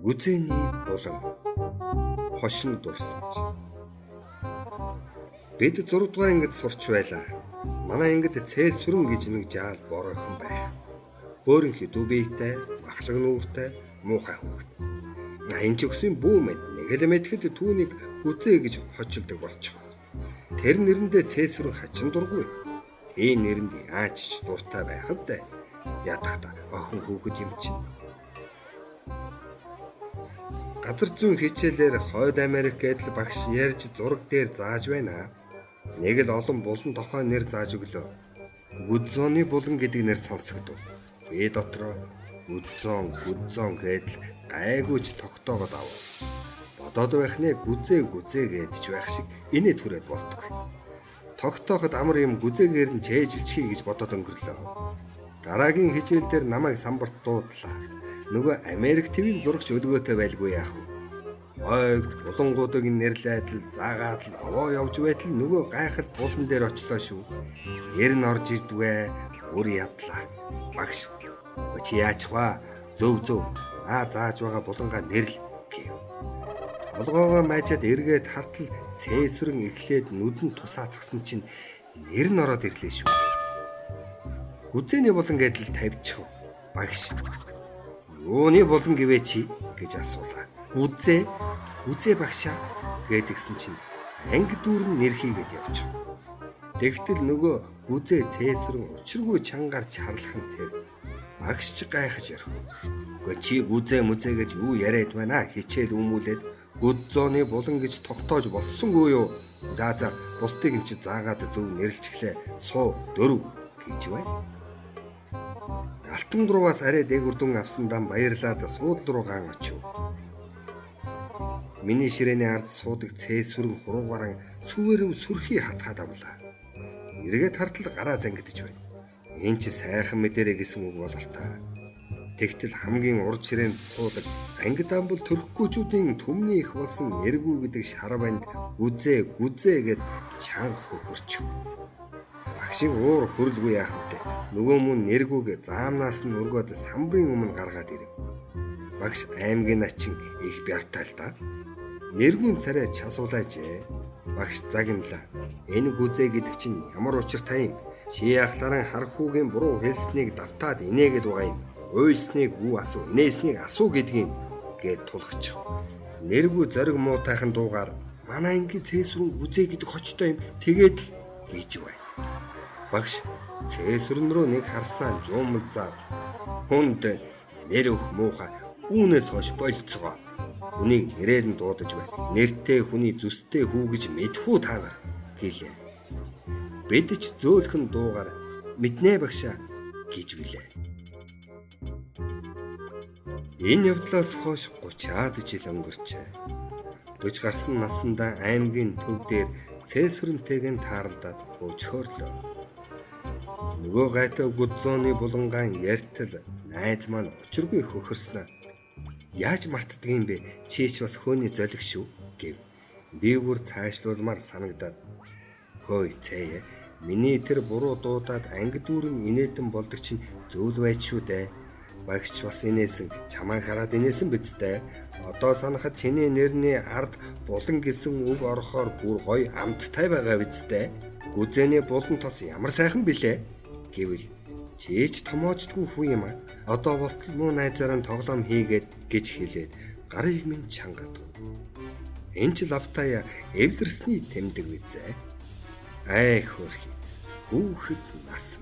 Гүзээний булан хошин дурсамж. Бид 6 дугаар ангид сурч байлаа. Манай ангид цээл сүрэн гэж нэг жаал бороохон байх. Бөөрөнхий дүбийтэй, махлаг нүүртэй, муухай хүүхэд. Энэ ч өксийн бүү мэд нэг л мэдхэд түүнийг гүзээ гэж хочилдог болчих. Тэр нэрэндээ цээл сүрэн хачин дургүй. Энэ нэрэнд аач ч дуртай байхад ядахта охин хүүхэд юм чинь. Газар зүүн хичээлээр хойд Америк гэдэл багш ярьж зураг дээр зааж байна. Нэг л олон булан тохой нэр зааж өглөө. Гүзооны булан гэдэг нэр сонсогдов. Би дотроо гүзоон гэдэл гайгүйч тогтоогод ав. Бодоод байхнаа гүзээ гэдэж байх шиг инээ түрээд болтгүй. Тогтооход амар юм гүзээгээр нь чэйжилчихье гэж бодоод өнгөрлөө. Дараагийн хичээл дээр намайг самбарт дуудлаа. Нөгөө Америк ТV-ийн зурагч өлгөөтэй байлгүй яах вэ? Ойг булангуудыг нэрлээд л заагаад л овоо явж байтал нөгөө гайхал булан дээр очлоо шүү. Ер нь орж ирдвэ, бүр ядлаа. Багш, чи яачих вэ? Зөв. Зааж байгаа булангаа нэрл гэв. Толгоогоо майчаад эргээд хартал цээсрэн эхлээд нүдэн тусаатгсан чинь нэр нь ороод ирлээ шүү. Гүзээний булан гэдэл тавьчих. Багш, юуны булан гэвэ чи гэж асуулаа. Гүзээ багшаа гэдгсэн чинь анги дүүрэн нэр хийгээд явчих. Тэгтэл нөгөө гүзээ цээсрэн учиргүй чангаар чарлах нь тэр. Багш ч гайхаж ярих. Гэхдээ чи гүзээ гэж юу яриад байна? Хичээл өмүүлээд гүзооны булан гэж тогтоож болсонгүй юу? За бусдыг эн чи заагаад зөв нэрлчихлээ. Суу 4 гэж байна. Алтан дурваас арай дээгүрдэн авсандаа баярлаад суудлал руу гаан очив. Миний ширээний ард суудаг цээсвэрэн хуруугаран сүвэрв сүрхий хатгаад авлаа. Эргээд хартал гараа зангидж байна. Энэ ч сайхан мэдэрэ гэсэн үг бололтой. Тэгтэл хамгийн урд ширээнд суудаг ангид амбал төрөхгүйчүүдийн түмний их болсон нэргүү гэдэг шарванд гүзээ гэд чанга хөхөрч. Багшийн уур хөрөлгүй яах вэ? Нөгөө мөн нэргүүг заамнаас нь өргөөд самбарын өмнө гаргаад ирэв. Багш аймгийн начин их бяртай л да. Нэргүүн царай часуулаажээ. Багш загнала. Энэ гүзээ гэдэг чинь ямар учиртай юм? Чи яхлаараа хархуугийн буруу хэлснийг давтаад инээгээд байгаа юм. Уйлсныг үү асуу, инээснийг асуу гэдгийг гэд тулгачих. Нэргүү зориг муутайхан дуугаар манай ангийн цээсрэн гүзээ гэдэг хочтой юм. Тэгээд л гэж байна. Багш цээсрэн рүү нэг харснаа жуумалзаад хүнд нэр өх муухай үүнээс хойш болцгоо. Хүнийг нэрээр нь дуудаж байна. Нэртэй хүний зүстэй хүү гэж мэдхүү та нар гэлээ. Бид ч зөөлхөн дуугаар мэднэ багшаа гэж билээ. Энэ явдлаас хойш 30-аад жил өнгөрчээ. 40 гарсан насандаа аймгийн төв дээр цээсвэрнтэйг нь тааралдаад өчхөөрлөө. Нөгөө гайтай гүзооны булангаан яртал найз маань учиргүй хөхөрснө. Яаж мартдаг юм бэ? Чийч бас хөөний золиг шүү гэв. Би бүр цаашлуулмаар санагдаад хөөе цээ. Миний тэр буруу дуудаад анги дүүрэн инээдэн болдог чинь зөвл байж шүү дээ. Багш бас инээсэн, чамайг хараад инээсэн биз дээ. Одоо санахад чиний нэрний ард булан гэсэн үг орохоор бүр гоё амттай байгаа биз дээ. Гүзээний булан тос ямар сайхан билээ гэвэл чийч томоочдгүй хүү юм а. Одоо болтол муу найзаараа тоглоом хийгээд гэж хэлээд гарыг минь чангадав. Энэ ч лавтая эвлэрсний тэмдэг үзээ. Ай хөөрхи. Хүүхэд нас